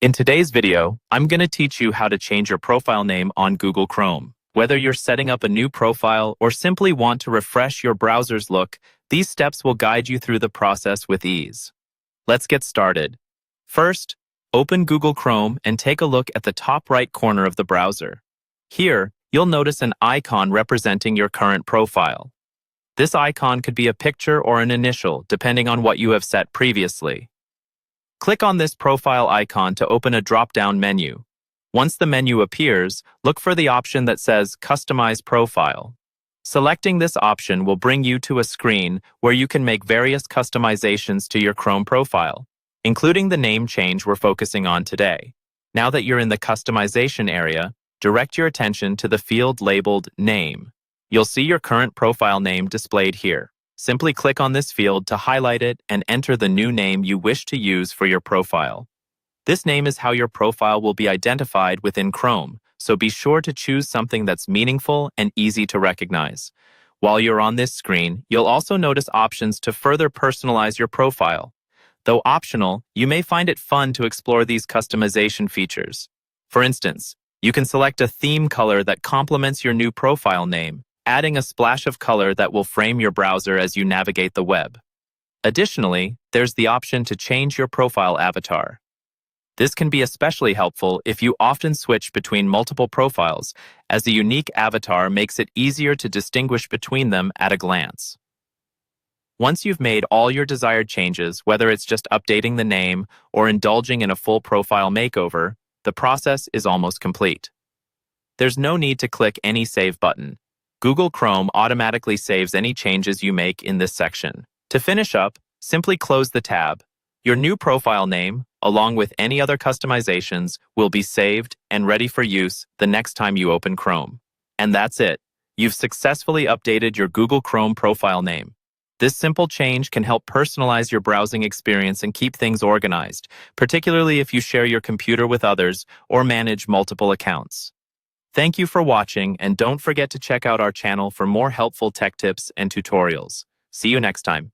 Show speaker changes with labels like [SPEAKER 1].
[SPEAKER 1] In today's video, I'm going to teach you how to change your profile name on Google Chrome. Whether you're setting up a new profile or simply want to refresh your browser's look, these steps will guide you through the process with ease. Let's get started. First, open Google Chrome and take a look at the top right corner of the browser. Here, you'll notice an icon representing your current profile. This icon could be a picture or an initial, depending on what you have set previously. Click on this profile icon to open a drop-down menu. Once the menu appears, look for the option that says Customize Profile. Selecting this option will bring you to a screen where you can make various customizations to your Chrome profile, including the name change we're focusing on today. Now that you're in the customization area, direct your attention to the field labeled Name. You'll see your current profile name displayed here. Simply click on this field to highlight it and enter the new name you wish to use for your profile. This name is how your profile will be identified within Chrome, so be sure to choose something that's meaningful and easy to recognize. While you're on this screen, you'll also notice options to further personalize your profile. Though optional, you may find it fun to explore these customization features. For instance, you can select a theme color that complements your new profile name, adding a splash of color that will frame your browser as you navigate the web. Additionally, there's the option to change your profile avatar. This can be especially helpful if you often switch between multiple profiles, as the unique avatar makes it easier to distinguish between them at a glance. Once you've made all your desired changes, whether it's just updating the name or indulging in a full profile makeover, the process is almost complete. There's no need to click any Save button. Google Chrome automatically saves any changes you make in this section. To finish up, simply close the tab. Your new profile name, along with any other customizations, will be saved and ready for use the next time you open Chrome. And that's it. You've successfully updated your Google Chrome profile name. This simple change can help personalize your browsing experience and keep things organized, particularly if you share your computer with others or manage multiple accounts. Thank you for watching, and don't forget to check out our channel for more helpful tech tips and tutorials. See you next time.